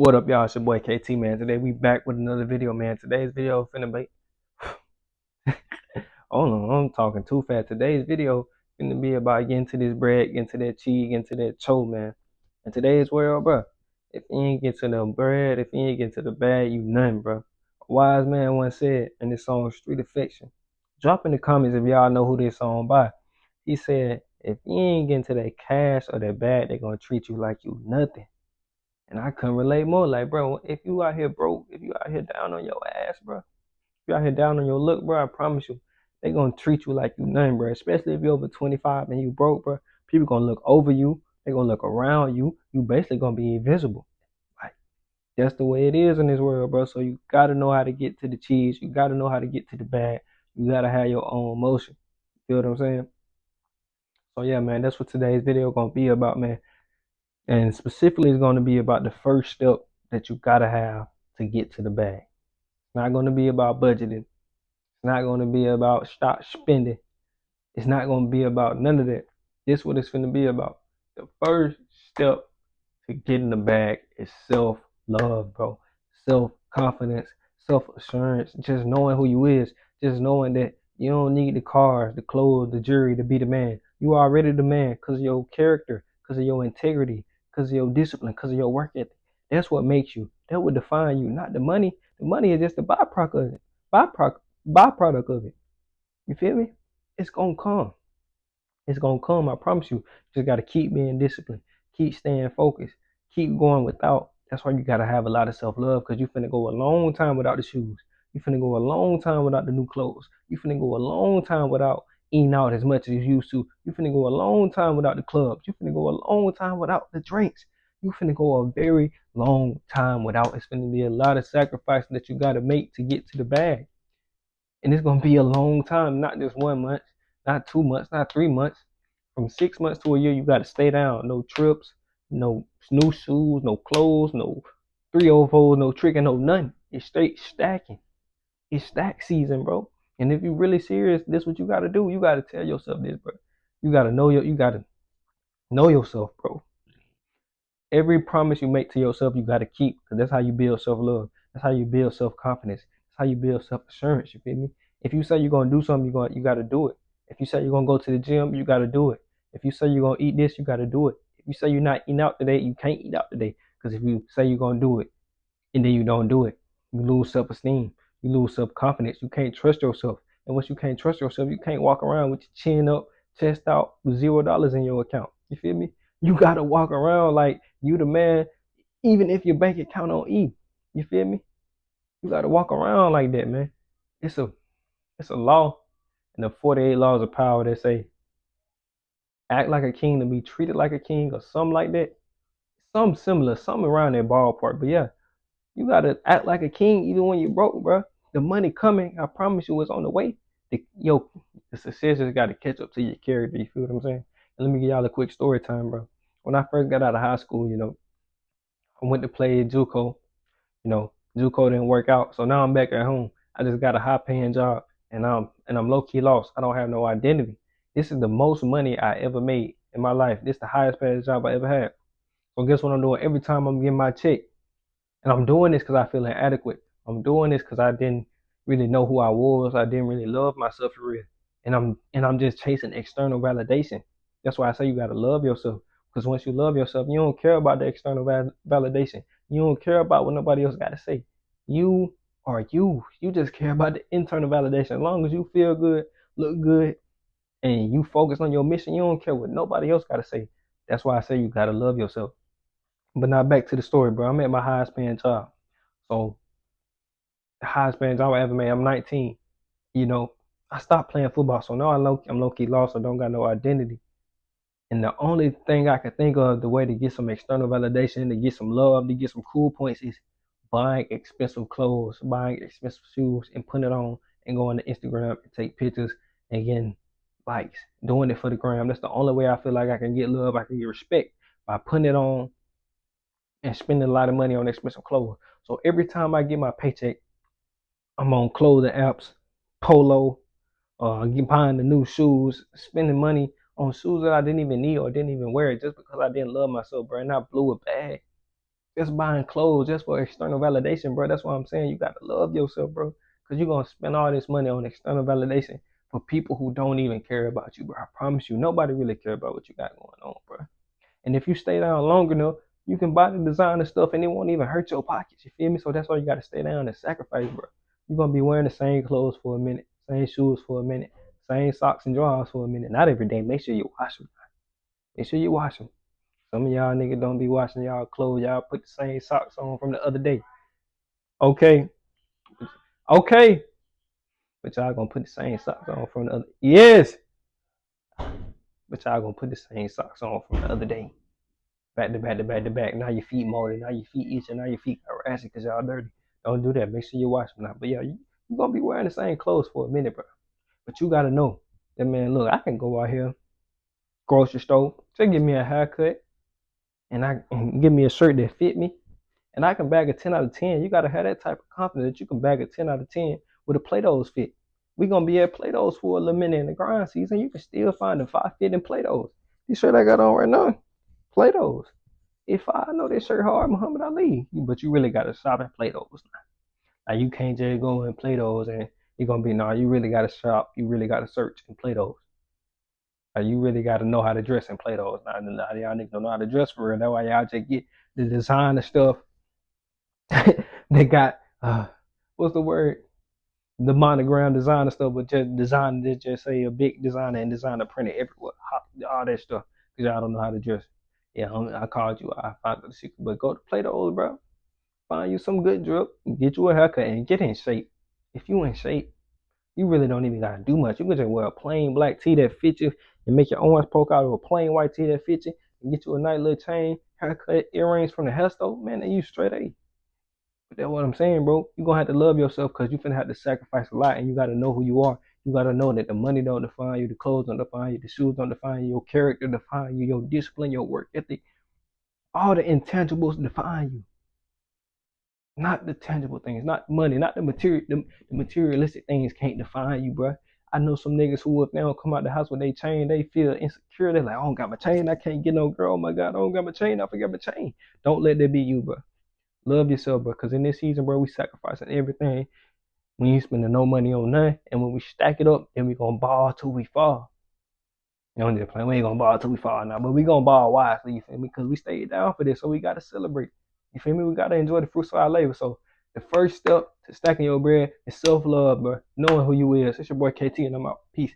What up, y'all? It's your boy KT, man. Today we back with another video, man. Today's video finna be. Hold on, I'm talking too fast. Today's video finna be about getting to this bread, getting to that cheese, getting to that cho, man. In today's world, bro, if you ain't get to the bread, if you ain't get to the bag, you nothing, bro. A wise man once said in this song, Street Affection. Drop in the comments if y'all know who this song by. He said, if you ain't getting to that cash or that bag, they gonna treat you like you nothing. And I couldn't relate more. Like, bro, if you out here broke, if you out here down on your ass, bro, if you out here down on your luck, bro, I promise you, they gonna treat you like you nothing, bro. Especially if you're over 25 and you broke, bro. People gonna look over you. They gonna look around you. You basically gonna be invisible. Like, that's the way it is in this world, bro. So you gotta know how to get to the cheese. You gotta know how to get to the bag. You gotta have your own emotion. You feel what I'm saying? So yeah, man, that's what today's video gonna be about, man. And specifically, it's going to be about the first step that you got to have to get to the bag. It's not going to be about budgeting. It's not going to be about stop spending. It's not going to be about none of that. This is what it's going to be about. The first step to getting the bag is self-love, bro. Self-confidence, self-assurance, just knowing who you is, just knowing that you don't need the cars, the clothes, the jewelry to be the man. You are already the man because of your character, because of your integrity, because of your discipline, because of your work ethic. That's what makes you. That would define you, not the money. The money is just a byproduct of it. Byproduct of it. You feel me? It's gonna come. It's gonna come. I promise you. You just gotta keep being disciplined, keep staying focused, keep going without. That's why you gotta have a lot of self love because you finna go a long time without the shoes. You finna go a long time without the new clothes. You finna go a long time without eating out as much as you used to. You finna go a long time without the clubs. You finna go a long time without the drinks. You finna go a very long time without. It's finna be a lot of sacrifice that you gotta make to get to the bag. And it's gonna be a long time, not just 1 month, not 2 months, not 3 months. From 6 months to a year, you gotta stay down. No trips, no new shoes, no clothes, no 304s, no tricking, no nothing. It's straight stacking. It's stack season, bro. And if you really serious, this what you gotta do. You gotta tell yourself this, bro. You gotta know yourself, bro. Every promise you make to yourself, you gotta keep, because that's how you build self-love. That's how you build self-confidence. That's how you build self-assurance. You feel me? If you say you're gonna do something, you gotta do it. If you say you're gonna go to the gym, you gotta do it. If you say you're gonna eat this, you gotta do it. If you say you're not eating out today, you can't eat out today. Because if you say you're gonna do it and then you don't do it, you lose self-esteem. You lose self-confidence. You can't trust yourself. And once you can't trust yourself, you can't walk around with your chin up, chest out, with $0 in your account. You feel me? You gotta walk around like you the man, even if your bank account on E. You feel me? You gotta walk around like that, man. It's a it's a law in the 48 laws of power that say act like a king to be treated like a king or something like that. Something similar, something around that ballpark. But yeah, you gotta act like a king even when you're broke, bro. The money coming, I promise you, it's on the way. The success just gotta catch up to your character. You feel what I'm saying? And let me give y'all a quick story time, bro. When I first got out of high school, I went to play JUCO. JUCO didn't work out, so now I'm back at home. I just got a high paying job, and I'm low key lost. I don't have no identity. This is the most money I ever made in my life. This is the highest paid job I ever had. So guess what I'm doing? Every time I'm getting my check, and I'm doing this because I feel inadequate. I'm doing this because I didn't really know who I was. I didn't really love myself for real. And I'm just chasing external validation. That's why I say you gotta love yourself. Because once you love yourself, you don't care about the external validation. You don't care about what nobody else got to say. You are you. You just care about the internal validation. As long as you feel good, look good, and you focus on your mission, you don't care what nobody else got to say. That's why I say you gotta love yourself. But now back to the story, bro. I'm at my highest paying job. So the highest paying job I ever made. I'm 19. You know, I stopped playing football, so now I'm low key lost. I don't got no identity. And the only thing I can think of, the way to get some external validation, to get some love, to get some cool points, is buying expensive clothes, buying expensive shoes, and putting it on and going to Instagram and take pictures and getting likes, doing it for the gram. That's the only way I feel like I can get love, I can get respect, by putting it on and spending a lot of money on expensive clothes. So every time I get my paycheck, I'm on clothing apps, Polo, buying the new shoes, spending money on shoes that I didn't even need or didn't even wear just because I didn't love myself, bro. And I blew a bag. Just buying clothes just for external validation, bro. That's what I'm saying. You gotta love yourself, bro. Cause you're gonna spend all this money on external validation for people who don't even care about you, bro. I promise you, nobody really care about what you got going on, bro. And if you stay down long enough, you can buy the designer stuff and it won't even hurt your pockets. You feel me? So that's why you gotta stay down and sacrifice, bro. You're gonna be wearing the same clothes for a minute, same shoes for a minute, same socks and drawers for a minute. Not every day. Make sure you wash them. Make sure you wash them. Some of y'all niggas don't be washing y'all clothes. Y'all put the same socks on from the other day. Okay, okay, but y'all gonna put the same socks on from the other. Yes, but y'all gonna put the same socks on from the other day. Back to back to back to back. Now your feet molded. Now your feet itching. Now your feet got rashy because y'all dirty. Don't do that. Make sure you wash them now. But yeah, you gonna be wearing the same clothes for a minute, bro. But you gotta know that, man. Look, I can go out here, grocery store, just give me a haircut, and give me a shirt that fit me, and I can bag a 10 out of 10. You gotta have that type of confidence that you can bag a 10 out of 10 with a Play-Dohs fit. We gonna be at Play-Dohs for a little minute in the grind season. You can still find the 5 fit in Play-Dohs. This shirt I got on right now, Play-Dohs. If I know this shirt hard, Muhammad Ali, but you really gotta shop at Play-Dohs. Now you can't just go in Play-Dohs and you're gonna be no. You really gotta shop. You really gotta search in Play-Dohs. You really gotta know how to dress in Play-Dohs. Now y'all niggas don't know how to dress for real. That's why y'all just get the designer stuff. They got what's the word? The monogram designer stuff, but just design just say a big designer and designer printed everywhere. All that stuff. Cause y'all don't know how to dress. Yeah, I called you. I found the secret. But go to Play-Dohs, bro. Find you some good drip, get you a haircut, and get in shape. If you in shape, you really don't even gotta do much. You can just wear a plain black tee that fits you and make your arms poke out of a plain white tee that fits you and get you a nice little chain, haircut, earrings from the hair store. Man, you straight A. But that's what I'm saying, bro. You're gonna have to love yourself because you're gonna have to sacrifice a lot and you gotta know who you are. You gotta know that the money don't define you, the clothes don't define you, the shoes don't define you, your character define you, your discipline, your work ethic. All the intangibles define you. Not the tangible things, not money, not the materialistic things can't define you, bro. I know some niggas who if they don't come out the house with their chain, they feel insecure. They're like, I don't got my chain, I can't get no girl. Oh my God, I don't got my chain, I forgot my chain. Don't let that be you, bro. Love yourself, bro. Cause in this season, bro, we sacrificing everything. We ain't spending no money on nothing. And when we stack it up, then we gonna ball till we fall. You know, I'm just playing. We ain't gonna ball till we fall now, but we gonna ball wisely, you feel me? Because we stayed down for this, so we gotta celebrate. You feel me? We gotta enjoy the fruits of our labor. So the first step to stacking your bread is self-love, bro. Knowing who you is. It's your boy KT, and I'm out. Peace.